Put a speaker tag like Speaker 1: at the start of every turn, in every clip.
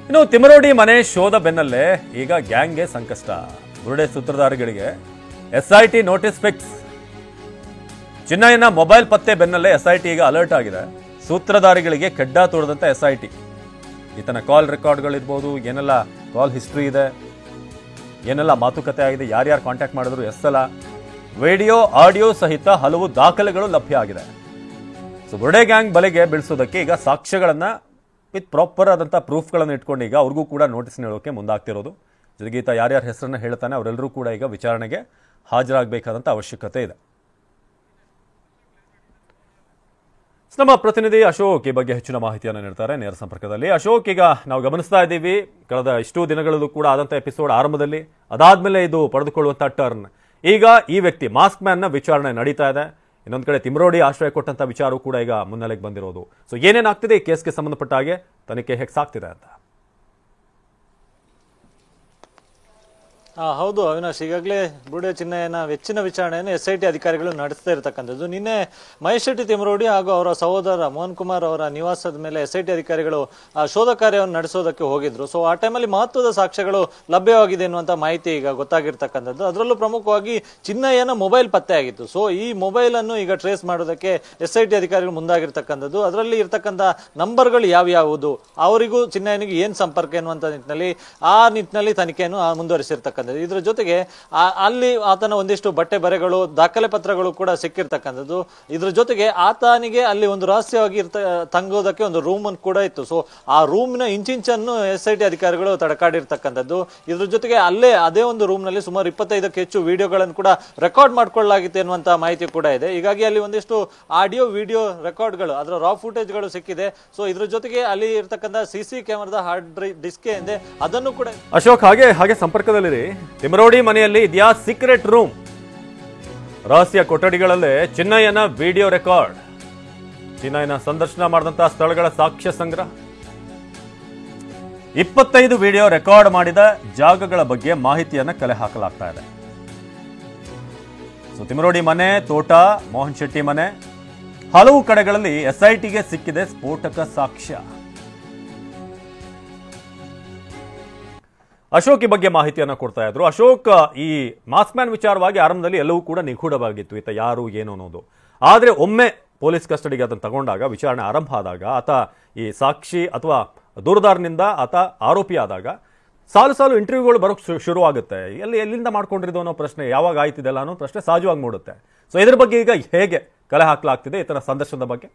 Speaker 1: ಇನ್ನು ತಿಮರೋಡಿ ಮನೆ ಶೋಧ ಬೆನ್ನಲ್ಲೇ ಈಗ ಗ್ಯಾಂಗ್ಗೆ ಸಂಕಷ್ಟ. ಬುರುಡೆ ಸೂತ್ರಧಾರಿಗಳಿಗೆ ಎಸ್ಐಟಿ ನೋಟಿಸ್ ಫಿಕ್ಸ್. ಚಿನ್ನಯ್ಯನ ಮೊಬೈಲ್ ಪತ್ತೆ ಬೆನ್ನಲ್ಲೇ ಎಸ್ಐಟಿ ಈಗ ಅಲರ್ಟ್ ಆಗಿದೆ. ಸೂತ್ರಧಾರಿಗಳಿಗೆ ಕೆಡ್ಡ ತೋಡದಂತ ಎಸ್ಐಟಿ. ಈತನ ಕಾಲ್ ರೆಕಾರ್ಡ್ಗಳಿರ್ಬೋದು, ಏನೆಲ್ಲ ಕಾಲ್ ಹಿಸ್ಟ್ರಿ ಇದೆ, ಏನೆಲ್ಲ ಮಾತುಕತೆ ಆಗಿದೆ, ಯಾರ್ಯಾರು ಕಾಂಟ್ಯಾಕ್ಟ್ ಮಾಡಿದ್ರು, ಎಷ್ಟೆಲ್ಲ ವಿಡಿಯೋ ಆಡಿಯೋ ಸಹಿತ ಹಲವು ದಾಖಲೆಗಳು ಲಭ್ಯ ಆಗಿದೆ. ಸೊ ಬುರುಡೆ ಗ್ಯಾಂಗ್ ಬಲೆಗೆ ಬೀಳಿಸೋದಕ್ಕೆ ಈಗ ಸಾಕ್ಷ್ಯಗಳನ್ನ ವಿತ್ ಪ್ರಾಪರ್ ಆದಂಥ ಪ್ರೂಫ್ಗಳನ್ನು ಇಟ್ಕೊಂಡು ಈಗ ಅವ್ರಿಗೂ ಕೂಡ ನೋಟಿಸ್ ನೀಡೋಕೆ ಮುಂದಾಗ್ತಿರೋದು. ಜೊತೆಗೆ ಈತ ಯಾರ್ಯಾರ ಹೆಸರನ್ನ ಹೇಳ್ತಾನೆ ಅವರೆಲ್ಲರೂ ಕೂಡ ಈಗ ವಿಚಾರಣೆಗೆ ಹಾಜರಾಗಬೇಕಾದಂಥ ಅವಶ್ಯಕತೆ ಇದೆ. ನಮ್ಮ ಪ್ರತಿನಿಧಿ ಅಶೋಕ್ ಈ ಬಗ್ಗೆ ಹೆಚ್ಚಿನ ಮಾಹಿತಿಯನ್ನು ನೀಡ್ತಾರೆ ನೇರ ಸಂಪರ್ಕದಲ್ಲಿ. ಅಶೋಕ್, ಈಗ ನಾವು ಗಮನಿಸ್ತಾ ಇದ್ದೀವಿ ಕಳೆದ ಇಷ್ಟು ದಿನಗಳಲ್ಲೂ ಕೂಡ ಆದಂಥ ಎಪಿಸೋಡ್ ಆರಂಭದಲ್ಲಿ, ಅದಾದ್ಮೇಲೆ ಇದು ಪಡೆದುಕೊಳ್ಳುವಂಥ ಟರ್ನ್. ಈಗ ಈ ವ್ಯಕ್ತಿ ಮಾಸ್ಕ್ ಮ್ಯಾನ್ ನ ವಿಚಾರಣೆ ನಡೀತಾ ಇದೆ. ಇನ್ನೊಂದು ಕಡೆ ತಿಮರೋಡಿ ಆಶ್ರಯ ಕೊಟ್ಟಂತ ವಿಚಾರ ಕೂಡ ಈಗ ಮುನ್ನೆಲೆಗೆ ಬಂದಿರೋದು. ಸೊ ಏನೇನಾಗ್ತಿದೆ ಈ ಕೇಸ್ಗೆ ಸಂಬಂಧಪಟ್ಟ ಹಾಗೆ, ತನಿಖೆ ಹೇಗೆ ಸಾಗ್ತಿದೆ ಅಂತ?
Speaker 2: ಹೌದು ಅವಿನಾಶ್, ಈಗಾಗಲೇ ಬುರುಡೆ ಚಿನ್ನಯ್ಯನ ಹೆಚ್ಚಿನ ವಿಚಾರಣೆಯನ್ನು SIT ಅಧಿಕಾರಿಗಳು ನಡೆಸ್ತಾ ಇರತಕ್ಕಂಥದ್ದು. ನಿನ್ನೆ ಮಹೇಶ್ ಶೆಟ್ಟಿ ತಿಮರೋಡಿ ಹಾಗೂ ಅವರ ಸಹೋದರ ಮೋಹನ್ ಕುಮಾರ್ ಅವರ ನಿವಾಸದ ಮೇಲೆ SIT ಅಧಿಕಾರಿಗಳು ಶೋಧ ಕಾರ್ಯವನ್ನು ನಡೆಸೋದಕ್ಕೆ ಹೋಗಿದ್ರು. ಸೊ ಆ ಟೈಮಲ್ಲಿ ಮಹತ್ವದ ಸಾಕ್ಷ್ಯಗಳು ಲಭ್ಯವಾಗಿದೆ ಎನ್ನುವಂತ ಮಾಹಿತಿ ಈಗ ಗೊತ್ತಾಗಿರ್ತಕ್ಕಂಥದ್ದು. ಅದರಲ್ಲೂ ಪ್ರಮುಖವಾಗಿ ಚಿನ್ನಯ್ಯನ ಮೊಬೈಲ್ ಪತ್ತೆ ಆಗಿತ್ತು. ಸೊ ಈ ಮೊಬೈಲ್ ಅನ್ನು ಈಗ ಟ್ರೇಸ್ ಮಾಡೋದಕ್ಕೆ SIT ಅಧಿಕಾರಿಗಳು ಮುಂದಾಗಿರ್ತಕ್ಕಂಥದ್ದು. ಅದರಲ್ಲಿ ಇರ್ತಕ್ಕಂಥ ನಂಬರ್ಗಳು ಯಾವ್ಯಾವುದು, ಅವರಿಗೂ ಚಿನ್ನಯ್ಯನಿಗೆ ಏನ್ ಸಂಪರ್ಕ ಎನ್ನುವಂತ ನಿಟ್ಟಿನಲ್ಲಿ ತನಿಖೆಯನ್ನು ಮುಂದುವರಿಸಿರ್ತಕ್ಕಂಥದ್ದು. ಇದರ ಜೊತೆಗೆ ಅಲ್ಲಿ ಆತನ ಒಂದಿಷ್ಟು ಬಟ್ಟೆ ಬರೆಗಳು, ದಾಖಲೆ ಪತ್ರಗಳು ಕೂಡ ಸಿಕ್ಕಿರ್ತಕ್ಕಂಥದ್ದು. ಇದ್ರ ಜೊತೆಗೆ ಆತನಿಗೆ ಅಲ್ಲಿ ಒಂದು ರಹಸ್ಯವಾಗಿ ತಂಗೋದಕ್ಕೆ ಒಂದು ರೂಮ್ ಅನ್ನು ಕೂಡ ಇತ್ತು. ಸೊ ಆ ರೂಮ್ನ ಇಂಚಿಂಚನ್ನು SIT ಅಧಿಕಾರಿಗಳು ತಡಕಾಡಿರ್ತಕ್ಕಂಥದ್ದು. ಇದ್ರ ಜೊತೆಗೆ ಅದೇ ಒಂದು ರೂಮ್ ನಲ್ಲಿ ಸುಮಾರು 25ಕ್ಕೂ ಹೆಚ್ಚು ವಿಡಿಯೋಗಳನ್ನು ಕೂಡ ರೆಕಾರ್ಡ್ ಮಾಡ್ಕೊಳ್ಳಲಾಗಿತ್ತು ಎನ್ನುವಂತಹ ಮಾಹಿತಿ ಕೂಡ ಇದೆ. ಹೀಗಾಗಿ ಅಲ್ಲಿ ಒಂದಿಷ್ಟು ಆಡಿಯೋ ವಿಡಿಯೋ ರೆಕಾರ್ಡ್ಗಳು, ಅದರ ರಾ ಫುಟೇಜ್ಗಳು ಸಿಕ್ಕಿದೆ. ಸೊ ಇದ್ರ ಜೊತೆಗೆ ಅಲ್ಲಿ ಇರ್ತಕ್ಕಂಥ CC ಕ್ಯಾಮೆರಾದ ಹಾರ್ಡ್ ಡಿಸ್ಕ್ ಇದೆ, ಅದನ್ನು ಕೂಡ
Speaker 1: ಅಶೋಕ್ ಹಾಗೆ ಸಂಪರ್ಕದಲ್ಲಿರಿ. ತಿಮರೋಡಿ ಮನೆಯಲ್ಲಿ ಇದೆಯಾ ಸೀಕ್ರೆಟ್ ರೂಮ್? ರಹಸ್ಯ ಕೊಠಡಿಗಳಲ್ಲೇ ಚಿನ್ನಯ್ಯನ ವಿಡಿಯೋ ರೆಕಾರ್ಡ್, ಚಿನ್ನಯ್ಯನ ಸಂದರ್ಶನ ಮಾಡಿದಂತಹ ಸ್ಥಳಗಳ ಸಾಕ್ಷ್ಯ ಸಂಗ್ರಹ, 25 ವಿಡಿಯೋ ರೆಕಾರ್ಡ್ ಮಾಡಿದ ಜಾಗಗಳ ಬಗ್ಗೆ ಮಾಹಿತಿಯನ್ನ ಕಲೆ ಹಾಕಲಾಗ್ತಾ ಇದೆ. ಸೊ ತಿಮರೋಡಿ ಮನೆ, ತೋಟ, ಮೋಹನ್ ಶೆಟ್ಟಿ ಮನೆ, ಹಲವು ಕಡೆಗಳಲ್ಲಿ SITಗೆ ಸಿಕ್ಕಿದೆ ಸ್ಫೋಟಕ ಸಾಕ್ಷ್ಯ. ಅಶೋಕ್ ಈ ಬಗ್ಗೆ ಮಾಹಿತಿಯನ್ನ ಕೊಡ್ತಾ ಇದ್ರು. ಅಶೋಕ್, ಈ ಮಾಸ್ಕ್ ಮ್ಯಾನ್ ವಿಚಾರವಾಗಿ ಆರಂಭದಲ್ಲಿ ಎಲ್ಲವೂ ಕೂಡ ನಿಗೂಢವಾಗಿತ್ತು, ಈತ ಯಾರು ಏನು ಅನ್ನೋದು. ಆದ್ರೆ ಒಮ್ಮೆ ಪೊಲೀಸ್ ಕಸ್ಟಡಿಗೆ ಅದನ್ನು ತಗೊಂಡಾಗ, ವಿಚಾರಣೆ ಆರಂಭ ಆದಾಗ, ಆತ ಈ ಸಾಕ್ಷಿ ಅಥವಾ ದೂರದಾರನಿಂದ ಆತ ಆರೋಪಿ ಆದಾಗ ಸಾಲು ಇಂಟರ್ವ್ಯೂಗಳು ಬರೋಕ್ ಶುರುವಾಗುತ್ತೆ. ಎಲ್ಲಿಂದ ಮಾಡ್ಕೊಂಡಿರೋದು ಅನ್ನೋ ಪ್ರಶ್ನೆ, ಯಾವಾಗ ಆಯ್ತಿದೆಲ್ಲ ಅನ್ನೋ ಪ್ರಶ್ನೆ ಸಹಜವಾಗಿ ಮೂಡುತ್ತೆ. ಸೊ ಇದ್ರ ಬಗ್ಗೆ ಈಗ ಹೇಗೆ ಕಲೆ ಹಾಕಲಾಗ್ತಿದೆ ಈತನ ಸಂದರ್ಶನದ ಬಗ್ಗೆ?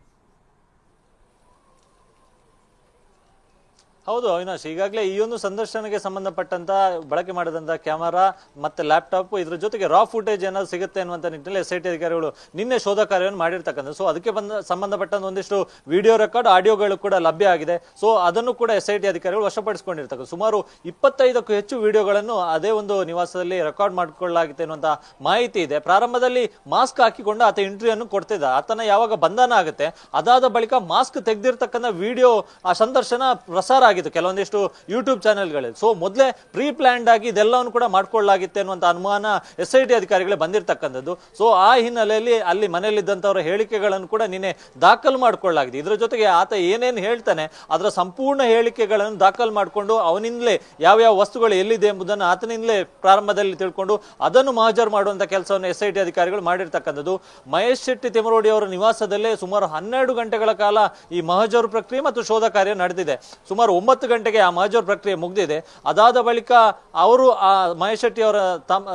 Speaker 2: ಹೌದು ಅವಿನಾಶ್, ಈಗಾಗಲೇ ಈ ಒಂದು ಸಂದರ್ಶನಕ್ಕೆ ಸಂಬಂಧಪಟ್ಟಂತ ಬಳಕೆ ಮಾಡಿದಂತ ಕ್ಯಾಮರಾ ಮತ್ತೆ ಲ್ಯಾಪ್ಟಾಪ್, ಇದ್ರ ಜೊತೆಗೆ ರಾ ಫುಟೇಜ್ ಏನಾದ್ರು ಸಿಗುತ್ತೆ ಅನ್ನುವಂತ ನಿಟ್ಟಿನಲ್ಲಿ SIT ಅಧಿಕಾರಿಗಳು ನಿನ್ನೆ ಶೋಧ ಕಾರ್ಯವನ್ನು ಮಾಡಿರ್ತಕ್ಕಂಥ. ಸೊ ಅದಕ್ಕೆ ಸಂಬಂಧಪಟ್ಟಂತ ಒಂದಿಷ್ಟು ವಿಡಿಯೋ ರೆಕಾರ್ಡ್, ಆಡಿಯೋಗಳು ಕೂಡ ಲಭ್ಯ ಆಗಿದೆ. ಸೊ ಅದನ್ನು ಕೂಡ SIT ಅಧಿಕಾರಿಗಳು ವಶಪಡಿಸಿಕೊಂಡಿರ್ತಕ್ಕಂಥ. ಸುಮಾರು 25ಕ್ಕೂ ಹೆಚ್ಚು ವಿಡಿಯೋಗಳನ್ನು ಅದೇ ಒಂದು ನಿವಾಸದಲ್ಲಿ ರೆಕಾರ್ಡ್ ಮಾಡಿಕೊಳ್ಳಲಾಗಿದೆ ಅನ್ನುವಂತ ಮಾಹಿತಿ ಇದೆ. ಪ್ರಾರಂಭದಲ್ಲಿ ಮಾಸ್ಕ್ ಹಾಕಿಕೊಂಡು ಆತ ಇಂಟರ್ವ್ಯೂಯನ್ನು ಕೊಡ್ತಿದ್ದ. ಆತನ ಯಾವಾಗ ಬಂಧನ ಆಗುತ್ತೆ, ಅದಾದ ಬಳಿಕ ಮಾಸ್ಕ್ ತೆಗೆದಿರ್ತಕ್ಕಂಥ ವಿಡಿಯೋ ಆ ಸಂದರ್ಶನ ಪ್ರಸಾರ ಆಗಿತ್ತು ಕೆಲವೊಂದಿಷ್ಟು ಯೂಟ್ಯೂಬ್ ಚಾನೆಲ್ಗಳಲ್ಲಿ. ಸೊ ಮೊದಲೇ ಪ್ರೀ ಪ್ಲಾನ್ಡ್ ಆಗಿ ಇದೆಲ್ಲವನ್ನು ಕೂಡ ಮಾಡ್ಕೊಳ್ಳಲಾಗಿತ್ತು ಅನ್ನುವಂತ ಅನುಮಾನ SIT ಅಧಿಕಾರಿಗಳೇ ಬಂದಿರತಕ್ಕಂಥದ್ದು. ಸೊ ಆ ಹಿನ್ನೆಲೆಯಲ್ಲಿ ಅಲ್ಲಿ ಮನೆಯಲ್ಲಿದ್ದಂಥವರ ಹೇಳಿಕೆಗಳನ್ನು ಕೂಡ ನಿನ್ನೆ ದಾಖಲು ಮಾಡಿಕೊಳ್ಳಲಾಗಿದೆ. ಇದರ ಜೊತೆಗೆ ಆತ ಏನೇನು ಹೇಳ್ತಾನೆ ಅದರ ಸಂಪೂರ್ಣ ಹೇಳಿಕೆಗಳನ್ನು ದಾಖಲು ಮಾಡಿಕೊಂಡು ಅವನಿಂದಲೇ ಯಾವ್ಯಾವ ವಸ್ತುಗಳು ಎಲ್ಲಿದೆ ಎಂಬುದನ್ನು ಆತನಿಂದಲೇ ಪ್ರಾರಂಭದಲ್ಲಿ ತಿಳ್ಕೊಂಡು ಅದನ್ನು ಮಹಜರು ಮಾಡುವಂತ ಕೆಲಸವನ್ನು SIT ಅಧಿಕಾರಿಗಳು ಮಾಡಿರ್ತಕ್ಕಂಥದ್ದು. ಮಹೇಶ್ ಶೆಟ್ಟಿ ತಿಮರೋಡಿ ಅವರ ನಿವಾಸದಲ್ಲೇ ಸುಮಾರು 12 ಗಂಟೆಗಳ ಕಾಲ ಈ ಮಹಜರು ಪ್ರಕ್ರಿಯೆ ಮತ್ತು ಶೋಧ ಕಾರ್ಯ ನಡೆದಿದೆ. ಸುಮಾರು 9 ಗಂಟೆಗೆ ಆ ಮಹಜರು ಪ್ರಕ್ರಿಯೆ ಮುಗಿದಿದೆ. ಅದಾದ ಬಳಿಕ ಅವರು ಆ ಮಹೇಶ್ ಶೆಟ್ಟಿ ಅವರ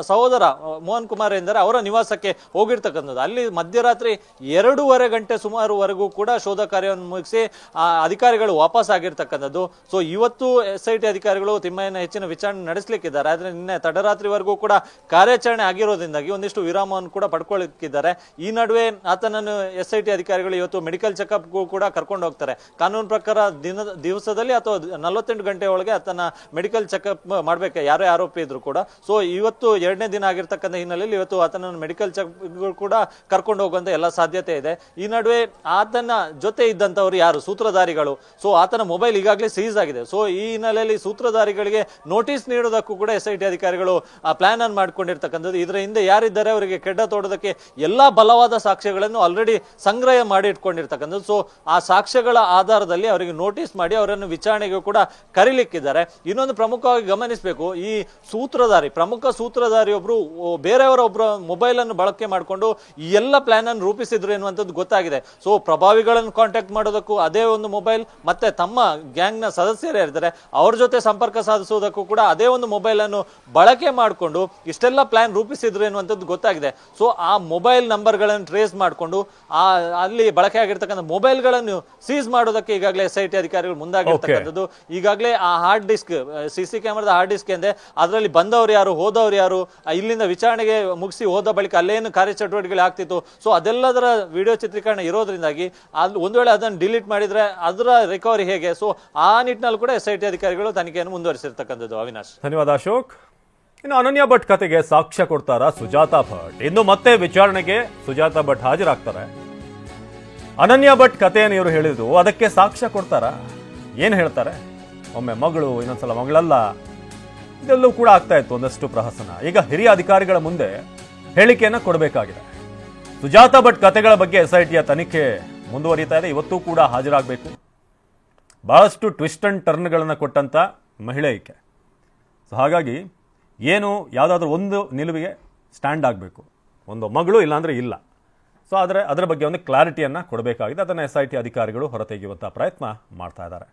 Speaker 2: ಸಹೋದರ ಮೋಹನ್ ಕುಮಾರ್ ಎಂದರೆ ಅವರ ನಿವಾಸಕ್ಕೆ ಹೋಗಿರ್ತಕ್ಕಂಥದ್ದು. ಅಲ್ಲಿ ಮಧ್ಯರಾತ್ರಿ 2:30 ಗಂಟೆ ಸುಮಾರುವರೆಗೂ ಕೂಡ ಶೋಧ ಕಾರ್ಯವನ್ನು ಮುಗಿಸಿ ಅಧಿಕಾರಿಗಳು ವಾಪಸ್ ಆಗಿರ್ತಕ್ಕಂಥದ್ದು. ಸೊ ಇವತ್ತು SIT ಅಧಿಕಾರಿಗಳು ತಿಮ್ಮಯ್ಯನ ಹೆಚ್ಚಿನ ವಿಚಾರಣೆ ನಡೆಸಲಿಕ್ಕಿದ್ದಾರೆ. ಆದ್ರೆ ನಿನ್ನೆ ತಡರಾತ್ರಿವರೆಗೂ ಕೂಡ ಕಾರ್ಯಾಚರಣೆ ಆಗಿರೋದ್ರಿಂದಾಗಿ ಒಂದಿಷ್ಟು ವಿರಾಮವನ್ನು ಕೂಡ ಪಡ್ಕೊಳ್ಳಿಕ್ಕಿದ್ದಾರೆ. ಈ ನಡುವೆ ಆತನನ್ನು SIT ಅಧಿಕಾರಿಗಳು ಇವತ್ತು ಮೆಡಿಕಲ್ ಚೆಕ್ಅಪ್ ಕೂಡ ಕರ್ಕೊಂಡು ಹೋಗ್ತಾರೆ. ಕಾನೂನು ಪ್ರಕಾರ ದಿವಸದಲ್ಲಿ ಅಥವಾ 48 ಗಂಟೆ ಒಳಗೆ ಆತನ ಮೆಡಿಕಲ್ ಚೆಕ್ಅಪ್ ಮಾಡ್ಬೇಕು, ಯಾರೇ ಆರೋಪಿ ಇದ್ರು ಕೂಡ. ಸೊ ಇವತ್ತು 2ನೇ ದಿನ ಆಗಿರ್ತಕ್ಕಂಥ ಹಿನ್ನೆಲೆಯಲ್ಲಿ ಇವತ್ತು ಆತನ ಮೆಡಿಕಲ್ ಚೆಕ್ಅಪ್ ಕೂಡ ಕರ್ಕೊಂಡು ಹೋಗುವಂತ ಎಲ್ಲ ಸಾಧ್ಯತೆ ಇದೆ. ಈ ನಡುವೆ ಆತನ ಜೊತೆ ಇದ್ದಂತವ್ರು ಯಾರು ಸೂತ್ರಧಾರಿಗಳು, ಸೊ ಆತನ ಮೊಬೈಲ್ ಈಗಾಗಲೇ ಸೀಸ್ ಆಗಿದೆ. ಸೊ ಈ ಹಿನ್ನೆಲೆಯಲ್ಲಿ ಸೂತ್ರಧಾರಿಗಳಿಗೆ ನೋಟಿಸ್ ನೀಡೋದಕ್ಕೂ ಕೂಡ SIT ಅಧಿಕಾರಿಗಳು ಪ್ಲಾನ್ ಅನ್ನು ಮಾಡ್ಕೊಂಡಿರ್ತಕ್ಕಂಥದ್ದು. ಇದರ ಹಿಂದೆ ಯಾರಿದ್ದಾರೆ ಅವರಿಗೆ ಕೆಡ್ಡ ತೋಡೋದಕ್ಕೆ ಎಲ್ಲಾ ಬಲವಾದ ಸಾಕ್ಷ್ಯಗಳನ್ನು ಆಲ್ರೆಡಿ ಸಂಗ್ರಹ ಮಾಡಿ ಇಟ್ಕೊಂಡಿರ್ತಕ್ಕಂಥದ್ದು. ಸೊ ಆ ಸಾಕ್ಷ್ಯಗಳ ಆಧಾರದಲ್ಲಿ ಅವರಿಗೆ ನೋಟಿಸ್ ಮಾಡಿ ಅವರನ್ನು ವಿಚಾರಣೆ ವಿಚಾರಣೆಗೂ ಕೂಡ ಕರೀಲಿಕ್ಕಿದ್ದಾರೆ. ಇನ್ನೊಂದು ಪ್ರಮುಖವಾಗಿ ಗಮನಿಸಬೇಕು, ಈ ಪ್ರಮುಖ ಸೂತ್ರಧಾರಿ ಒಬ್ರು ಬೇರೆಯವರ ಮೊಬೈಲ್ ಅನ್ನು ಬಳಕೆ ಮಾಡಿಕೊಂಡು ಈ ಎಲ್ಲ ಪ್ಲಾನ್ ಅನ್ನು ರೂಪಿಸಿದ್ರು ಎನ್ನುವಂಥದ್ದು ಗೊತ್ತಾಗಿದೆ. ಸೊ ಪ್ರಭಾವಿಗಳನ್ನು ಕಾಂಟ್ಯಾಕ್ಟ್ ಮಾಡೋದಕ್ಕೂ ಅದೇ ಒಂದು ಮೊಬೈಲ್, ಮತ್ತೆ ತಮ್ಮ ಗ್ಯಾಂಗ್ ನ ಸದಸ್ಯರೇ ಇರ್ತಾರೆ ಅವ್ರ ಜೊತೆ ಸಂಪರ್ಕ ಸಾಧಿಸುವುದಕ್ಕೂ ಕೂಡ ಅದೇ ಒಂದು ಮೊಬೈಲ್ ಅನ್ನು ಬಳಕೆ ಮಾಡಿಕೊಂಡು ಇಷ್ಟೆಲ್ಲ ಪ್ಲಾನ್ ರೂಪಿಸಿದ್ರು ಎನ್ನುವಂಥದ್ದು ಗೊತ್ತಾಗಿದೆ. ಸೊ ಆ ಮೊಬೈಲ್ ನಂಬರ್ ಗಳನ್ನು ಟ್ರೇಸ್ ಮಾಡಿಕೊಂಡು ಅಲ್ಲಿ ಬಳಕೆ ಆಗಿರ್ತಕ್ಕಂಥ ಮೊಬೈಲ್ ಗಳನ್ನು ಸೀಸ್ ಮಾಡೋದಕ್ಕೆ ಈಗಾಗಲೇ SIT ಅಧಿಕಾರಿಗಳು ಮುಂದಾಗಿರ್ತಕ್ಕಂಥದ್ದು. ಈಗಾಗಲೇ ಆ ಹಾರ್ಡ್ ಡಿಸ್ಕ್, CC ಕ್ಯಾಮೆರಾದ ಹಾರ್ಡ್ ಡಿಸ್ಕ್ ಎಂದೆ ಅದರಲ್ಲಿ ಬಂದವರು ಯಾರು, ಹೋದವರು ಯಾರು, ಇಲ್ಲಿಂದ ವಿಚಾರಣೆಗೆ ಮುಗಿಸಿ ಹೋದ ಬಳಿಕ ಅಲ್ಲೇನು ಕಾರ್ಯಚಟುವಟಿಕೆಗಳು ಆಗ್ತಿತ್ತು, ಸೊ ಅದೆಲ್ಲದರ ವಿಡಿಯೋ ಚಿತ್ರೀಕರಣ ಇರೋದ್ರಿಂದಾಗಿ ಅಲ್ಲಿ ಒಂದು ವೇಳೆ ಅದನ್ನು ಡಿಲೀಟ್ ಮಾಡಿದ್ರೆ ಅದರ ರಿಕವರಿ ಹೇಗೆ, ಸೊ ಆ ನಿಟ್ಟಿನಲ್ಲಿ ಕೂಡ SIT ಅಧಿಕಾರಿಗಳು ತನಿಖೆಯನ್ನು ಮುಂದುವರಿಸಿರ್ತಕ್ಕಂಥದ್ದು. ಅವಿನಾಶ್,
Speaker 1: ಧನ್ಯವಾದ ಅಶೋಕ್. ಇನ್ನು ಅನನ್ಯ ಭಟ್ ಕತೆಗೆ ಸಾಕ್ಷ್ಯ ಕೊಡ್ತಾರ ಸುಜಾತಾ ಭಟ್? ಇನ್ನು ಮತ್ತೆ ವಿಚಾರಣೆಗೆ ಸುಜಾತಾ ಭಟ್ ಹಾಜರಾಗ್ತಾರೆ. ಅನನ್ಯ ಭಟ್ ಕಥೆಯನ್ನು ಇವರು ಹೇಳಿದ್ರು, ಅದಕ್ಕೆ ಸಾಕ್ಷ್ಯ ಕೊಡ್ತಾರ? ಏನು ಹೇಳ್ತಾರೆ? ಒಮ್ಮೆ ಮಗಳು, ಇನ್ನೊಂದ್ಸಲ ಮಗಳಲ್ಲ, ಇದೆಲ್ಲವೂ ಕೂಡ ಆಗ್ತಾ ಇತ್ತು ಒಂದಷ್ಟು ಪ್ರಹಸನ. ಈಗ ಹಿರಿಯ ಅಧಿಕಾರಿಗಳ ಮುಂದೆ ಹೇಳಿಕೆಯನ್ನು ಕೊಡಬೇಕಾಗಿದೆ. ಸುಜಾತಾ ಭಟ್ ಕಥೆಗಳ ಬಗ್ಗೆ SITಯ ತನಿಖೆ ಮುಂದುವರಿತಾ ಇದೆ. ಇವತ್ತೂ ಕೂಡ ಹಾಜರಾಗಬೇಕು. ಬಹಳಷ್ಟು ಟ್ವಿಸ್ಟ್ ಅಂಡ್ ಟರ್ನ್ಗಳನ್ನು ಕೊಟ್ಟಂತ ಮಹಿಳೆ ಈಕೆ. ಸೊ ಹಾಗಾಗಿ ಏನು ಯಾವುದಾದ್ರೂ ಒಂದು ನಿಲುವಿಗೆ ಸ್ಟ್ಯಾಂಡ್ ಆಗಬೇಕು. ಒಂದು ಮಗಳು ಇಲ್ಲಾಂದರೆ ಇಲ್ಲ. ಸೊ ಅದರ ಬಗ್ಗೆ ಒಂದು ಕ್ಲಾರಿಟಿಯನ್ನು ಕೊಡಬೇಕಾಗಿದೆ. ಅದನ್ನು SIT ಅಧಿಕಾರಿಗಳು ಹೊರತೆಗೆಯುವಂಥ ಪ್ರಯತ್ನ ಮಾಡ್ತಾ ಇದ್ದಾರೆ.